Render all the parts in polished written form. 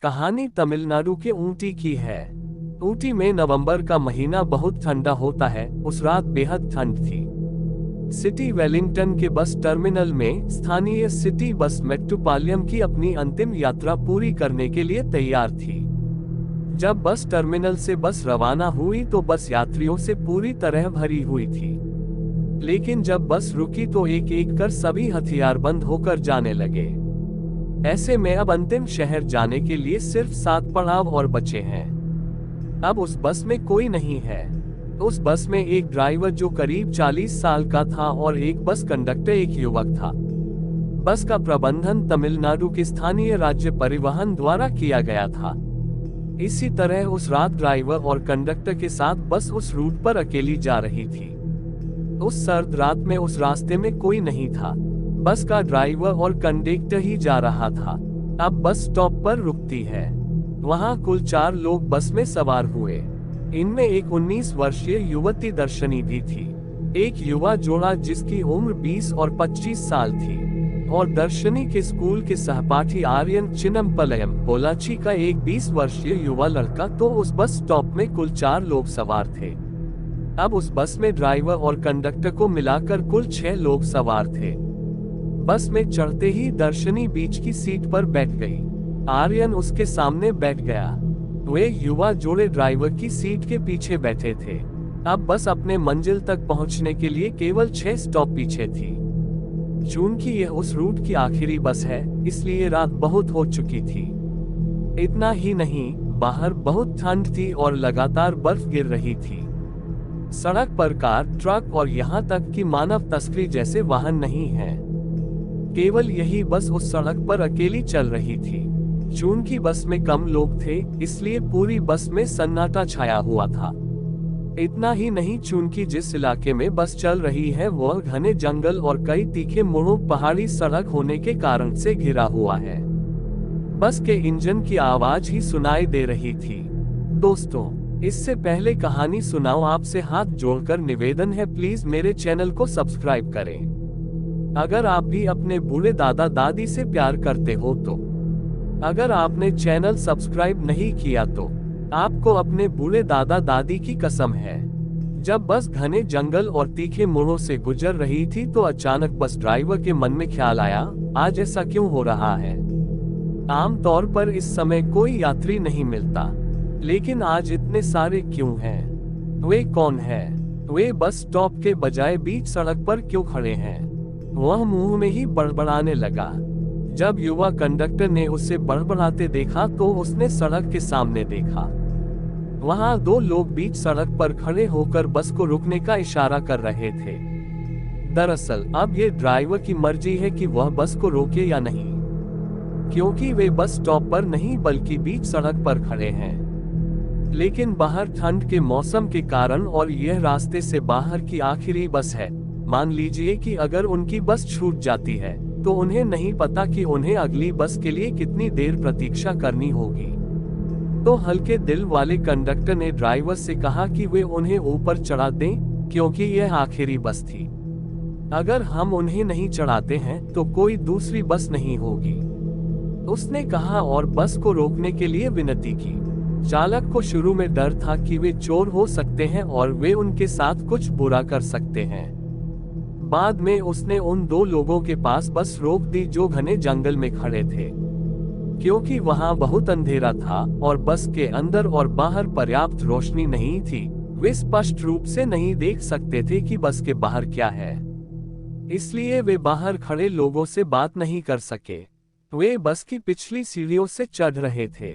कहानी तमिलनाडु के ऊटी की है। ऊटी में नवंबर का महीना बहुत ठंडा होता है। उस रात बेहद ठंड थी। सिटी वेलिंगटन के बस टर्मिनल में स्थानीय सिटी बस मेट्रोपालियम की अपनी अंतिम यात्रा पूरी करने के लिए तैयार थी। जब बस टर्मिनल से बस रवाना हुई तो बस यात्रियों से पूरी तरह भरी हुई थी। लेकिन जब बस रुकी तो एक एक कर सभी हथियारबंद होकर जाने लगे। ऐसे में अब अंतिम शहर जाने के लिए सिर्फ 7 पड़ाव और बचे हैं। अब उस बस में कोई नहीं है। उस बस में एक ड्राइवर जो करीब 40 साल का था और एक बस कंडक्टर एक युवक था। बस का प्रबंधन तमिलनाडु के स्थानीय राज्य परिवहन द्वारा किया गया था। इसी तरह उस रात ड्राइवर और कंडक्टर के साथ बस उस रूट पर अकेली जा रही थी। उस सर्द रात में उस रास्ते में कोई नहीं था। बस का ड्राइवर और कंडक्टर ही जा रहा था। अब बस स्टॉप पर रुकती है। वहां कुल 4 लोग बस में सवार हुए। इनमें एक 19 वर्षीय युवती दर्शनी भी थी, एक युवा जोड़ा जिसकी उम्र 20 और 25 साल थी, और दर्शनी के स्कूल के सहपाठी आर्यन चिन्नमपलयम पोलाची का एक 20 वर्षीय युवा लड़का। तो उस बस स्टॉप में कुल 4 लोग सवार थे। अब उस बस में ड्राइवर और कंडक्टर को मिलाकर कुल 6 लोग सवार थे। बस में चढ़ते ही दर्शनी बीच की सीट पर बैठ गई। आर्यन उसके सामने बैठ गया। वे युवा जोड़े ड्राइवर की सीट के पीछे बैठे थे। अब बस अपने मंजिल तक पहुंचने के लिए केवल 6 स्टॉप पीछे थी। चूंकि यह उस रूट की आखिरी बस है, इसलिए रात बहुत हो चुकी थी। इतना ही नहीं, बाहर बहुत ठंड थी और लगातार बर्फ गिर रही थी। सड़क पर कार, ट्रक और यहाँ तक कि मानव तस्करी जैसे वाहन नहीं हैं। केवल यही बस उस सड़क पर अकेली चल रही थी। चूंकि बस में कम लोग थे, इसलिए पूरी बस में सन्नाटा छाया हुआ था। इतना ही नहीं, चूंकि जिस इलाके में बस चल रही है वह घने जंगल और कई तीखे मोड़ों पहाड़ी सड़क होने के कारण से घिरा हुआ है। बस के इंजन की आवाज ही सुनाई दे रही थी। दोस्तों, इससे पहले कहानी सुनाओ, आपसे हाथ जोड़कर निवेदन है, प्लीज मेरे चैनल को सब्सक्राइब करें। अगर आप भी अपने बूढ़े दादा दादी से प्यार करते हो तो। अगर आपने चैनल सब्सक्राइब नहीं किया तो आपको अपने बूढ़े दादा दादी की कसम है। जब बस घने जंगल और तीखे मोड़ों से गुजर रही थी तो अचानक बस ड्राइवर के मन में ख्याल आया, आज ऐसा क्यों हो रहा है। आमतौर पर इस समय कोई यात्री नहीं मिलता, लेकिन आज इतने सारे क्यों हैं? वे कौन हैं? वे बस स्टॉप के बजाय बीच सड़क पर क्यों खड़े हैं? वह मुंह में ही बड़बड़ाने लगा। जब युवा कंडक्टर ने उसे बड़बड़ाते देखा तो उसने सड़क के सामने देखा। वहां 2 लोग बीच सड़क पर खड़े होकर बस को रुकने का इशारा कर रहे थे। दरअसल अब ये ड्राइवर की मर्जी है कि वह बस को रोके या नहीं, क्योंकि वे बस स्टॉप पर नहीं बल्कि बीच सड़क पर खड़े हैं। लेकिन बाहर ठंड के मौसम के कारण और यह रास्ते से बाहर की आखिरी बस है। मान लीजिए कि अगर उनकी बस छूट जाती है तो उन्हें नहीं पता कि उन्हें अगली बस के लिए कितनी देर प्रतीक्षा करनी होगी। तो हल्के दिल वाले कंडक्टर ने ड्राइवर से कहा कि वे उन्हें ऊपर चढ़ा दें, क्योंकि यह आखिरी बस थी। अगर हम उन्हें नहीं चढ़ाते हैं तो कोई दूसरी बस नहीं होगी, उसने कहा और बस को रोकने के लिए विनती की। चालक को शुरू में डर था कि वे चोर हो सकते हैं और वे उनके साथ कुछ बुरा कर सकते हैं। बाद में उसने उन 2 लोगों के पास बस रोक दी जो घने जंगल में खड़े थे, क्योंकि वहां बहुत अंधेरा था और बस के अंदर और बाहर पर्याप्त रोशनी नहीं थी। वे स्पष्ट रूप से नहीं देख सकते थे कि बस के बाहर क्या है, इसलिए वे बाहर खड़े लोगों से बात नहीं कर सके। वे बस की पिछली सीढ़ियों से चढ़ रहे थे।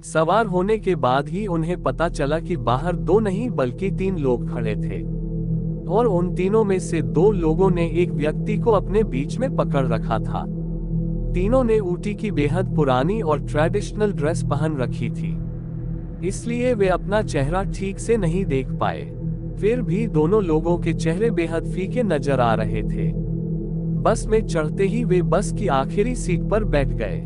सवार होने के बाद ही उन्हें पता चला कि बाहर 2 नहीं बल्कि 3 लोग खड़े थे, और उन तीनों में से 2 लोगों ने एक व्यक्ति को अपने बीच में पकड़ रखा था। तीनों ने ऊटी की बेहद पुरानी और ट्रेडिशनल ड्रेस पहन रखी थी, इसलिए वे अपना चेहरा ठीक से नहीं देख पाए। फिर भी दोनों लोगों के चेहरे बेहद फीके नजर आ रहे थे। बस में चढ़ते ही वे बस की आखिरी सीट पर बैठ गए।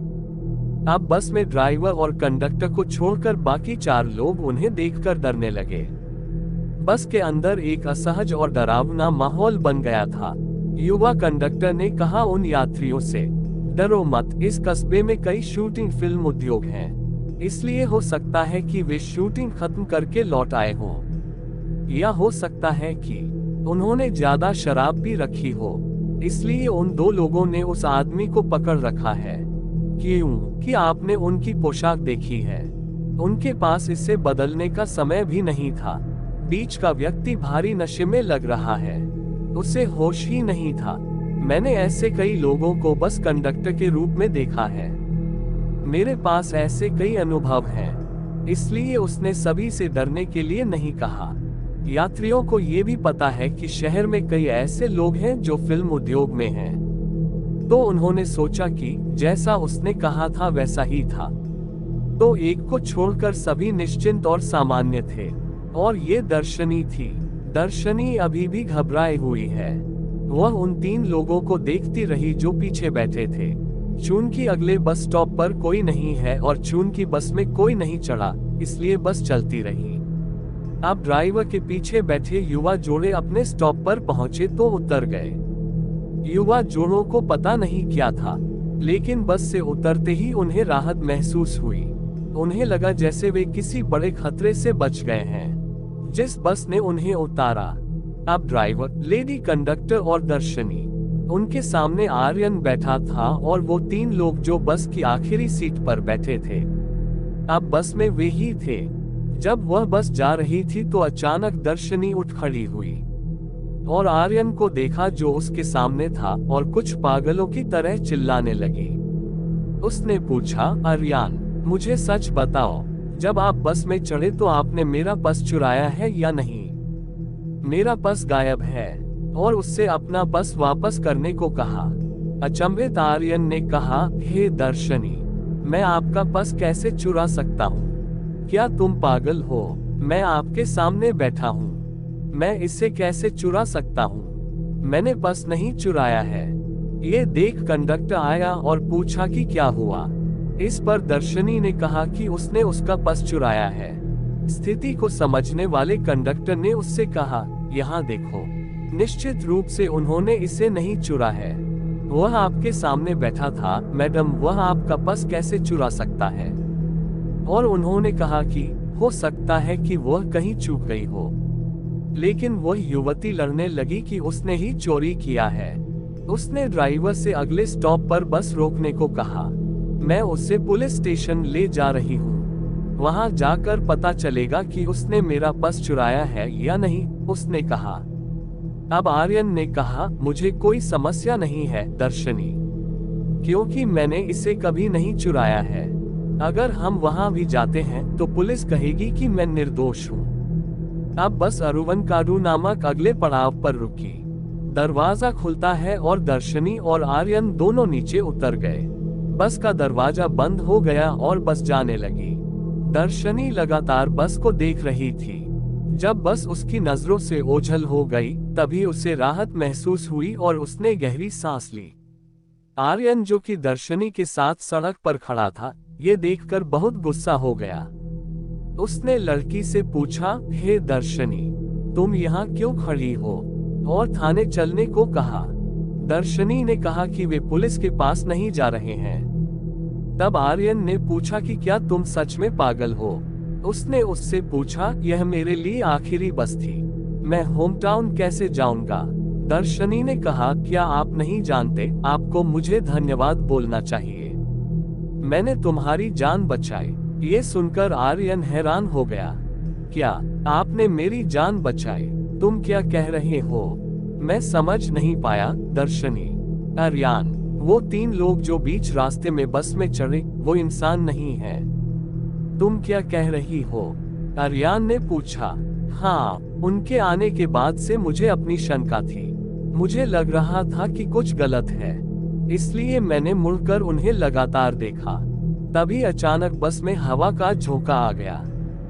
अब बस में ड्राइवर और कंडक्टर को छोड़कर बाकी 4 लोग उन्हें देखकर डरने लगे। बस के अंदर एक असहज और डरावना माहौल बन गया था। युवा कंडक्टर ने कहा उन यात्रियों से, डरो मत, इस कस्बे में कई शूटिंग फिल्म उद्योग हैं। इसलिए हो सकता है कि वे शूटिंग खत्म करके लौट आए हों, या हो सकता है कि उन्होंने ज्यादा शराब भी रखी हो, इसलिए उन दो लोगों ने उस आदमी को पकड़ रखा है। क्योंकि आपने उनकी पोशाक देखी है, उनके पास इसे बदलने का समय भी नहीं था। बीच का व्यक्ति भारी नशे में लग रहा है, उसे होश ही नहीं था। मैंने ऐसे कई लोगों को बस कंडक्टर के रूप में देखा है, मेरे पास ऐसे कई अनुभव हैं, इसलिए उसने सभी से डरने के लिए नहीं कहा। यात्रियों को ये भी पता है कि शहर में कई ऐसे लोग हैं जो फिल्म उद्योग में हैं, तो उन्होंने सोचा कि जैसा उसने कहा था वैसा ही था। तो एक को छोड़कर सभी निश्चिंत और सामान्य थे, और ये दर्शनी थी। दर्शनी अभी भी घबराई हुई है। वह उन तीन लोगों को देखती रही जो पीछे बैठे थे। चूंकि अगले बस स्टॉप पर कोई नहीं है और चूंकि बस में कोई नहीं चढ़ा, इसलिए बस चलती रही। अब ड्राइवर के पीछे बैठे युवा जोड़े अपने स्टॉप पर पहुंचे तो उतर गए। युवा जोड़ों को पता नहीं क्या था, लेकिन बस से उतरते ही उन्हें राहत महसूस हुई। उन्हें लगा जैसे वे किसी बड़े खतरे से बच गए हैं जिस बस ने उन्हें उतारा। अब ड्राइवर, लेडी कंडक्टर और दर्शनी, उनके सामने आर्यन बैठा था और वो तीन लोग जो बस की आखिरी सीट पर बैठे थे। अब बस में वे ही थे। जब वह बस जा रही थी तो अचानक दर्शनी उठ खड़ी हुई और आर्यन को देखा जो उसके सामने था और कुछ पागलों की तरह चिल्लाने लगी। उसने पूछा, आर्यन, मुझे सच बताओ, जब आप बस में चढ़े तो आपने मेरा पर्स चुराया है या नहीं? मेरा पर्स गायब है, और उससे अपना पर्स वापस करने को कहा। अचंभित आर्यन ने कहा, हे दर्शनी, मैं आपका पर्स कैसे चुरा सकता हूँ? क्या तुम पागल हो? मैं आपके सामने बैठा हूँ, मैं इसे कैसे चुरा सकता हूँ? मैंने पर्स नहीं चुराया है। ये देख कंडक्टर आया और पूछा कि क्या हुआ। इस पर दर्शनी ने कहा कि उसने उसका पर्स चुराया है। स्थिति को समझने वाले कंडक्टर ने उससे कहा, यहाँ देखो। निश्चित रूप से उन्होंने इसे नहीं चुरा है, वह आपके सामने बैठा था। मैडम, वह आपका पर्स कैसे चुरा सकता है? और उन्होंने कहा कि हो सकता है कि वह कहीं चूक गई हो। लेकिन वह युवती लड़ने लगी कि उसने ही चोरी किया है। उसने ड्राइवर से अगले स्टॉप पर बस रोकने को कहा। मैं उसे पुलिस स्टेशन ले जा रही हूँ, वहां जाकर पता चलेगा कि उसने मेरा पर्स चुराया है या नहीं, उसने कहा। अब आर्यन ने कहा, मुझे कोई समस्या नहीं है दर्शनी, क्योंकि मैंने इसे कभी नहीं चुराया है। अगर हम वहां भी जाते हैं तो पुलिस कहेगी कि मैं निर्दोष हूँ। अब बस अरुवनकाडु नामक अगले पड़ाव पर रुकी। दरवाजा खुलता है और दर्शनी और आर्यन दोनों नीचे उतर गए। बस का दरवाजा बंद हो गया और बस जाने लगी। दर्शनी लगातार बस को देख रही थी। जब बस उसकी नजरों से ओझल हो गई, तभी उसे राहत महसूस हुई और उसने गहरी सांस ली। आर्यन, जो कि दर्शनी के साथ सड़क पर खड़ा था, ये देखकर बहुत गुस्सा हो गया। उसने लड़की से पूछा, हे दर्शनी, तुम यहाँ क्यों खड़ी हो? और थाने चलने को कहा। दर्शनी ने कहा कि वे पुलिस के पास नहीं जा रहे हैं। तब आर्यन ने पूछा कि क्या तुम सच में पागल हो? उसने उससे पूछा, यह मेरे लिए आखिरी बस थी, मैं होम टाउन कैसे जाऊंगा? दर्शनी ने कहा, क्या आप नहीं जानते, आपको मुझे धन्यवाद बोलना चाहिए, मैंने तुम्हारी जान बचाई। ये सुनकर आर्यन हैरान हो गया। क्या आपने मेरी जान बचाई? तुम क्या कह रहे हो? मैं समझ नहीं पाया दर्शनी। आर्यन, वो तीन लोग जो बीच रास्ते में बस में चढ़े, वो इंसान नहीं है। तुम क्या कह रही हो? आर्यन ने पूछा। हाँ, उनके आने के बाद से मुझे अपनी शंका थी। मुझे लग रहा था कि कुछ गलत है, इसलिए मैंने मुड़कर उन्हें लगातार देखा। तभी अचानक बस में हवा का झोंका आ गया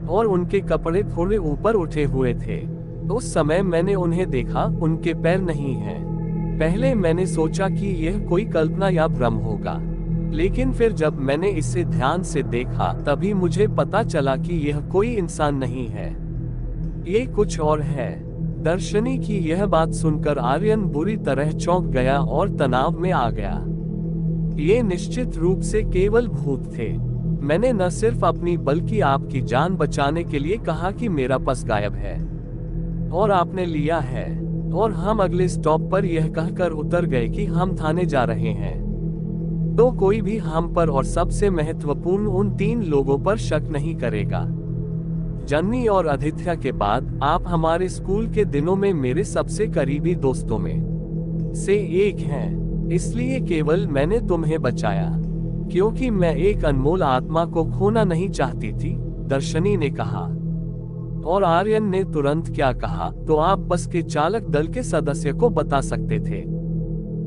और उनके कपड़े थोड़े ऊपर उठे हुए थे। उस समय मैंने उन्हें देखा, उनके पैर नहीं हैं। पहले मैंने सोचा कि यह कोई कल्पना या भ्रम होगा, लेकिन फिर जब मैंने इसे ध्यान से देखा तभी मुझे पता चला कि यह कोई इंसान नहीं है, ये कुछ और है। दर्शनी की यह बात सुनकर आर्यन बुरी तरह चौंक गया और तनाव में आ गया। ये निश्चित रूप से केवल भूत थे। मैंने न सिर्फ अपनी बल्कि आपकी जान बचाने के लिए कहा कि मेरा पर्स गायब है और आपने लिया है, और हम अगले स्टॉप पर यह कहकर उतर गए कि हम थाने जा रहे हैं। तो कोई भी हम पर और सबसे महत्वपूर्ण उन 3 लोगों पर शक नहीं करेगा। जन्नी और आदित्य के बाद आप हमारे स्कूल के दिनों में मेरे सबसे करीबी दोस्तों में से एक हैं। इसलिए केवल मैंने तुम्हें बचाया क्योंकि मैं एक अनमोल आत्मा को खोना नहीं चाहती थी, दर्शनी ने कहा। और आर्यन ने तुरंत क्या कहा, तो आप बस के चालक दल के सदस्य को बता सकते थे,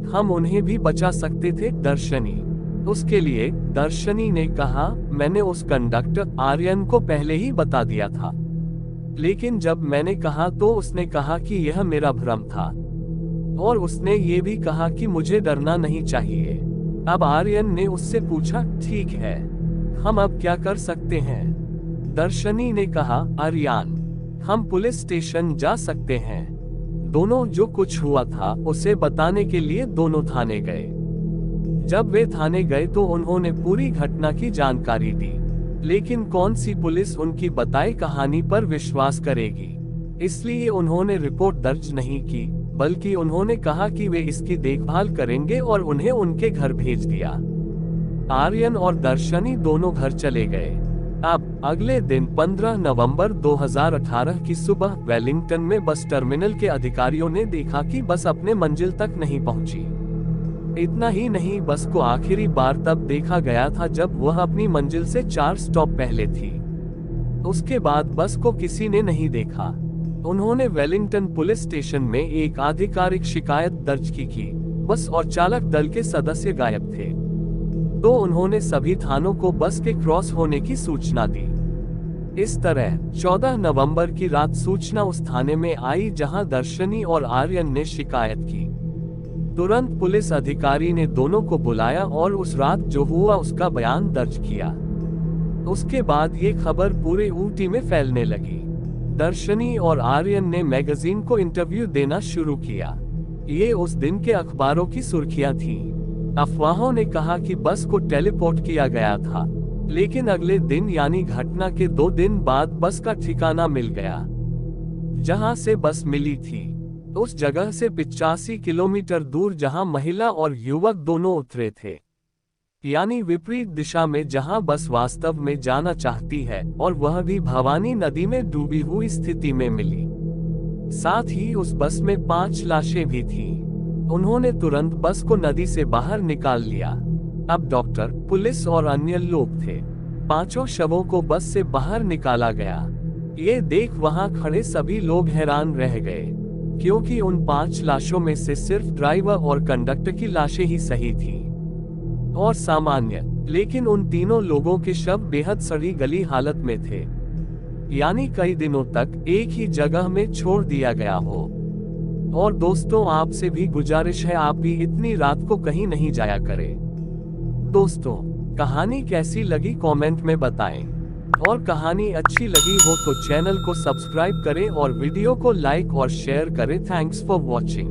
हम उन्हें भी बचा सकते थे, दर्शनी। उसके लिए, दर्शनी ने कहा, मैंने उस कंडक्टर आर्यन को पहले ही बता दिया था, लेकिन जब मैंने कहा तो उसने कहा कि यह मेरा भ्रम था, और उसने ये भी कहा कि मुझे डरना नहीं चाहिए। अब आर्यन ने उससे पूछा, ठीक है, हम अब क्या कर सकते हैं? दर्शनी ने कहा, आर्यन, हम पुलिस स्टेशन जा सकते हैं। दोनों जो कुछ हुआ था उसे बताने के लिए दोनों थाने गए। जब वे थाने गए तो उन्होंने पूरी घटना की जानकारी दी, लेकिन कौन सी पुलिस उनकी बताई कहानी पर विश्वास करेगी? इसलिए उन्होंने रिपोर्ट दर्ज नहीं की, बल्कि उन्होंने कहा कि वे इसकी देखभाल करेंगे और उन्हें उनके घर भेज दिया। आर्यन और दर्शनी दोनों घर चले गए। अब अगले दिन 15 नवंबर 2018 की सुबह वेलिंगटन में बस टर्मिनल के अधिकारियों ने देखा कि बस अपने मंजिल तक नहीं पहुंची। इतना ही नहीं, बस को आखिरी बार तब देखा गया था जब वह अपनी मंजिल से 4 स्टॉप पहले थी। उसके बाद बस को किसी ने नहीं देखा। उन्होंने वेलिंगटन पुलिस स्टेशन में एक आधिकारिक शिकायत दर्ज की बस और चालक दल के सदस्य गायब थे। तो उन्होंने सभी थानों को बस के क्रॉस होने की सूचना दी। इस तरह 14 नवंबर की रात सूचना उस थाने में आई जहां दर्शनी और आर्यन ने शिकायत की। तुरंत पुलिस अधिकारी ने दोनों को बुलाया और उस रात जो हुआ उसका बयान दर्ज किया। उसके बाद ये खबर पूरे ऊटी में फैलने लगी। दर्शनी और आर्यन ने मैगजीन को इंटरव्यू देना शुरू किया। ये उस दिन के अखबारों की सुर्खियां थीं। अफवाहों ने कहा कि बस को टेलीपोर्ट किया गया था, लेकिन अगले दिन यानी घटना के 2 दिन बाद बस का ठिकाना मिल गया। जहां से बस मिली थी उस जगह से 85 किलोमीटर दूर जहां महिला और युवक दोनों उतरे थे, यानी विपरीत दिशा में जहां बस वास्तव में जाना चाहती है, और वह भी भवानी नदी में डूबी हुई स्थिति में मिली। साथ ही उस बस में 5 लाशें भी थीं। उन्होंने तुरंत बस को नदी से बाहर निकाल लिया। अब डॉक्टर, पुलिस और अन्य लोग थे। 5 शवों को बस से बाहर निकाला गया। ये देख वहां खड़े सभी लोग हैरान रह गए, क्योंकि उन 5 लाशों में से सिर्फ ड्राइवर और कंडक्टर की लाशें ही सही थीं और सामान्य, लेकिन उन तीनों लोगों के शव बेहद सड़ी गली हालत में थे, यानी कई दिनों तक एक ही जगह में छोड़ दिया गया हो। और दोस्तों, आपसे भी गुजारिश है, आप भी इतनी रात को कहीं नहीं जाया करें। दोस्तों, कहानी कैसी लगी कमेंट में बताएं, और कहानी अच्छी लगी हो तो चैनल को सब्सक्राइब करें और वीडियो को लाइक और शेयर करें। Thanks for watching.